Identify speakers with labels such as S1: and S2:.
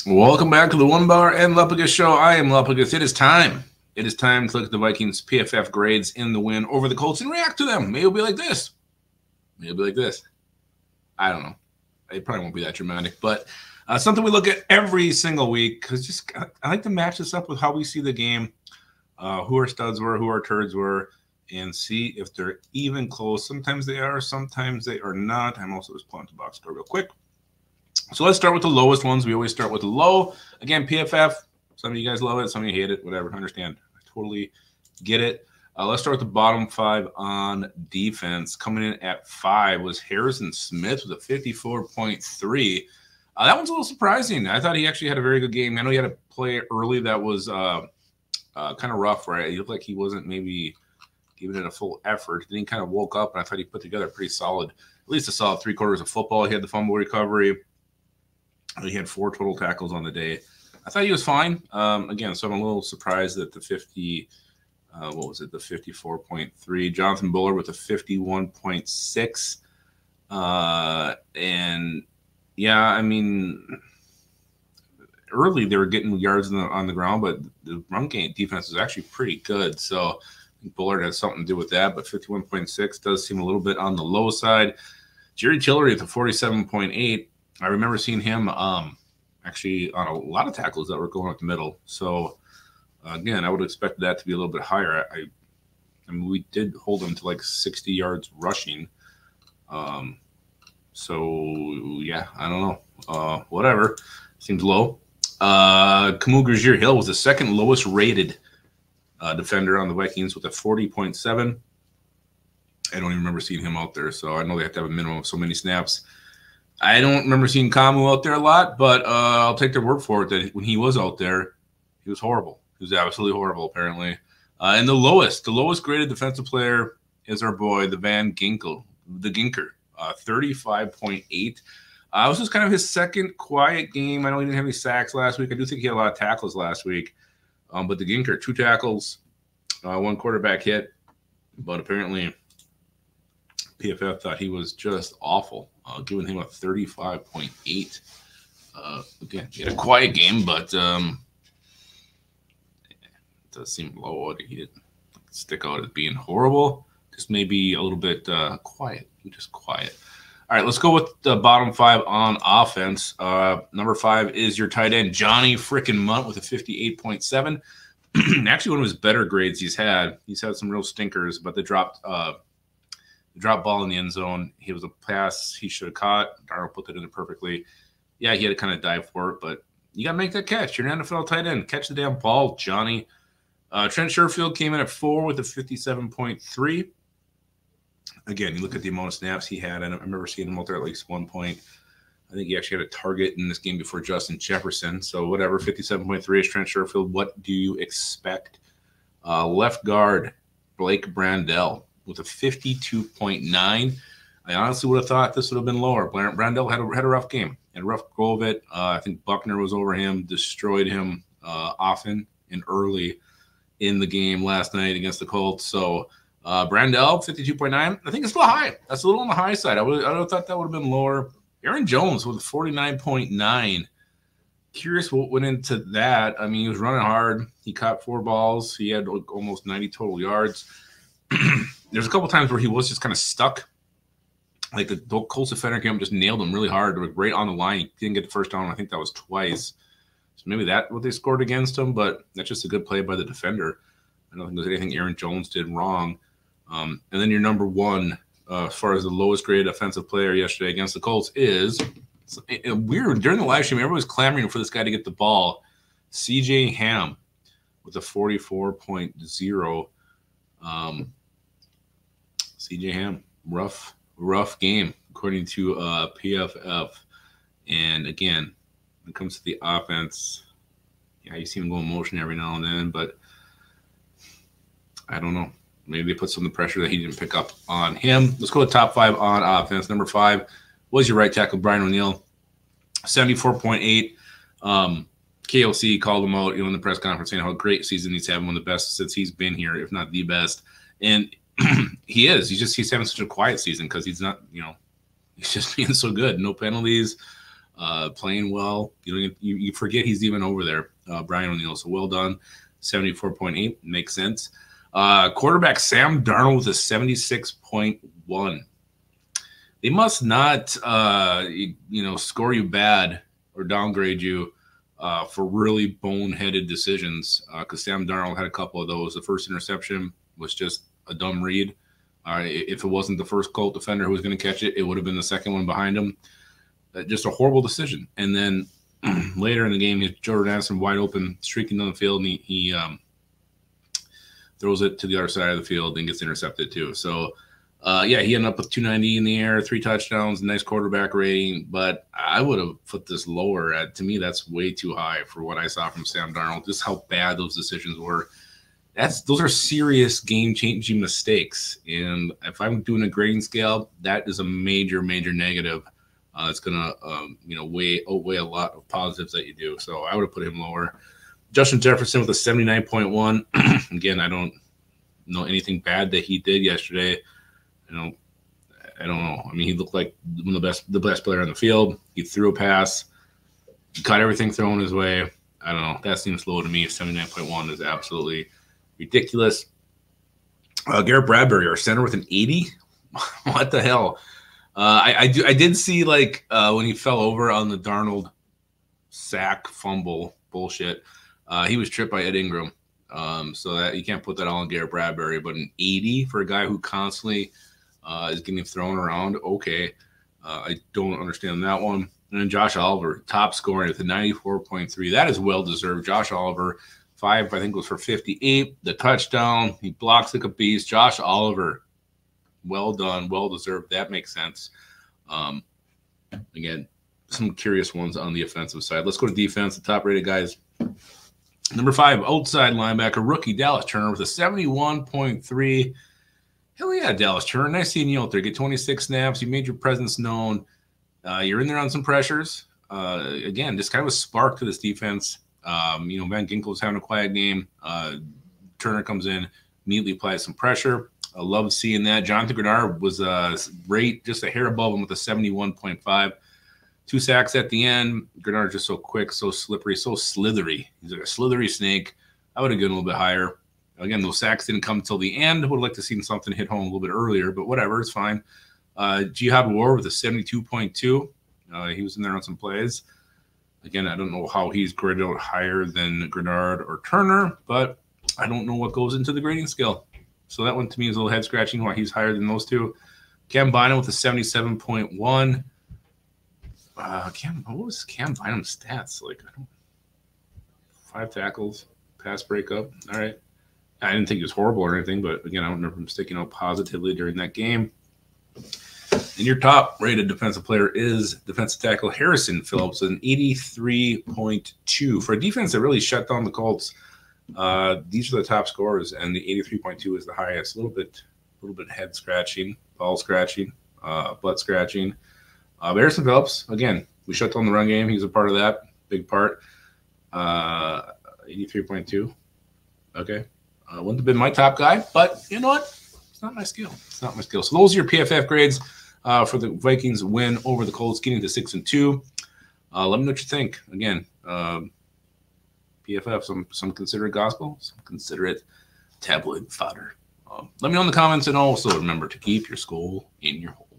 S1: Welcome back to the Onebar and Lupagus show. I am Lupagus. It is time. It is time to look at the Vikings PFF grades in the win over the Colts and react to them. Maybe it'll be like this. Maybe it'll be like this. I don't know. It probably won't be that dramatic, but something we look at every single week because just I like to match this up with how we see the game, who our studs were, who our turds were, and see if they're even close. Sometimes they are, sometimes they are not. I'm also just pulling up the box score real quick. So let's start with the lowest ones. We always start with the low. Again, PFF. Some of you guys love it. Some of you hate it. Whatever. Understand. I totally get it. Let's start with the bottom 5 on defense. Coming in at 5 was Harrison Smith with a 54.3. That one's a little surprising. I thought he actually had a very good game. I know he had a play early that was kind of rough, right? He looked like he wasn't maybe giving it a full effort. Then he kind of woke up, and I thought he put together pretty solid, at least a solid 3 quarters of football. He had the fumble recovery. He had 4 total tackles on the day. I thought he was fine. Again, so I'm a little surprised that the 54.3. Jonathan Bullard with a 51.6. And yeah, I mean, early they were getting yards on the ground, but the run game defense is actually pretty good. So I think Bullard has something to do with that. But 51.6 does seem a little bit on the low side. Jerry Tillery at the 47.8. I remember seeing him actually on a lot of tackles that were going up the middle. So, again, I would expect that to be a little bit higher. I mean, we did hold him to like 60 yards rushing. So, yeah, I don't know. Whatever. Seems low. Kamil Grazier-Hill was the second lowest rated defender on the Vikings with a 40.7. I don't even remember seeing him out there, so I know they have to have a minimum of so many snaps. I don't remember seeing Kamu out there a lot, but I'll take their word for it that when he was out there, he was horrible. He was absolutely horrible, apparently. And the lowest graded defensive player is our boy, the Ginker, 35.8. This was kind of his second quiet game. I know he didn't have any sacks last week. I do think he had a lot of tackles last week. But the Ginker, 2 tackles, 1 quarterback hit. But apparently PFF thought he was just awful, giving him a 35.8. Again, he had a quiet game, but it does seem low. He didn't stick out as being horrible. Just maybe a little bit quiet. Just quiet. All right, let's go with the bottom 5 on offense. Number 5 is your tight end, Johnny frickin' Munt with a 58.7. Actually, one of his better grades he's had. He's had some real stinkers, but the dropped ball in the end zone. He was a pass he should have caught. Darnold put it in there perfectly. Yeah, he had to kind of dive for it, but you got to make that catch. You're an NFL tight end. Catch the damn ball, Johnny. Trent Sherfield came in at 4 with a 57.3. Again, you look at the amount of snaps he had. I remember seeing him out there at least one point. I think he actually had a target in this game before Justin Jefferson. So whatever, 57.3 is Trent Sherfield. What do you expect? Left guard, Blake Brandel with a 52.9. I honestly would have thought this would have been lower. Brandel had a rough game and a rough go of it. I think Buckner was over him, destroyed him often and early in the game last night against the Colts. So Brandel, 52.9. I think it's a little high. That's a little on the high side. I would have thought that would have been lower. Aaron Jones with a 49.9. Curious what went into that. I mean, he was running hard. He caught 4 balls. He had almost 90 total yards. There's a couple times where he was just kind of stuck. Like the Colts defender came up, just nailed him really hard, right on the line. He didn't get the first down. I think that was twice. So maybe that's what they scored against him, but that's just a good play by the defender. I don't think there's anything Aaron Jones did wrong. And then your number 1, as far as the lowest graded offensive player yesterday against the Colts is weird. During the live stream, everyone was clamoring for this guy to get the ball. CJ Ham with a 44.0. CJ Ham, rough game, according to PFF. And again, when it comes to the offense, yeah, you see him go in motion every now and then, but I don't know. Maybe they put some of the pressure that he didn't pick up on him. Let's go to top 5 on offense. Number 5 was your right tackle, Brian O'Neill, 74.8. KOC called him out, in the press conference saying how great season he's having, one of the best since he's been here, if not the best. And he is. He's having such a quiet season because he's not, he's just being so good. No penalties. playing well. You forget he's even over there, Brian O'Neill. So well done. 74.8 makes sense. Quarterback Sam Darnold with a 76.1. They must not, score you bad or downgrade you for really boneheaded decisions. Because Sam Darnold had a couple of those. The first interception was just a dumb read. If it wasn't the first Colt defender who was going to catch it, it would have been the second one behind him. Just a horrible decision. And then later in the game, Jordan Addison wide open, streaking down the field, and he throws it to the other side of the field and gets intercepted too. So, he ended up with 290 in the air, 3 touchdowns, nice quarterback rating. But I would have put this lower. To me, that's way too high for what I saw from Sam Darnold. Just how bad those decisions were. Those are serious game-changing mistakes. And if I'm doing a grading scale, that is a major, major negative. It's going to outweigh a lot of positives that you do. So I would have put him lower. Justin Jefferson with a 79.1. Again, I don't know anything bad that he did yesterday. I don't know. I mean, he looked like one of the best player on the field. He threw a pass, caught everything thrown his way. I don't know. That seems low to me. 79.1 is absolutely ridiculous. Garrett Bradbury, our center, with an 80. What the hell? I did see when he fell over on the Darnold sack fumble bullshit. He was tripped by Ed Ingram. So that you can't put that all on Garrett Bradbury, but an 80 for a guy who constantly is getting thrown around. Okay. I don't understand that one. And then Josh Oliver, top scoring with a 94.3. That is well deserved. Josh Oliver, 5, I think, was for 58. The touchdown, he blocks like a beast. Josh Oliver, well done, well deserved. That makes sense. Again, some curious ones on the offensive side. Let's go to defense. The top rated guys. Number 5, outside linebacker, rookie Dallas Turner with a 71.3. Hell yeah, Dallas Turner. Nice seeing you out there. Get 26 snaps. You made your presence known. You're in there on some pressures. Again, just kind of a spark to this defense. Van Ginkel's having a quiet game. Turner comes in, immediately applies some pressure. I love seeing that. Jonathan Grenard was right, just a hair above him with a 71.5. 2 sacks at the end. Grenard's just so quick, so slippery, so slithery. He's like a slithery snake. I would have gone a little bit higher. Again, those sacks didn't come until the end. Would have liked to see something hit home a little bit earlier, but whatever, it's fine. Jihad War with a 72.2. He was in there on some plays. Again, I don't know how he's graded out higher than Grenard or Turner, but I don't know what goes into the grading scale. So that one to me is a little head scratching why he's higher than those two. Cam Bynum with a 77.1. What was Cam Bynum's stats? 5 tackles, pass breakup. All right. I didn't think he was horrible or anything, but again, I don't remember him sticking out positively during that game. And your top rated defensive player is defensive tackle Harrison Phillips, an 83.2. For a defense that really shut down the Colts, these are the top scorers, and the 83.2 is the highest. A little bit head scratching, ball scratching, butt scratching. Harrison Phillips, again, we shut down the run game. He's a part of that, big part. 83.2. Okay. Wouldn't have been my top guy, but you know what? It's not my skill. So those are your PFF grades for the Vikings win over the Colts, getting to 6-2. Let me know what you think. Again, PFF, some consider it gospel, some consider it tabloid fodder. Let me know in the comments, and also remember to keep your skull in your hole.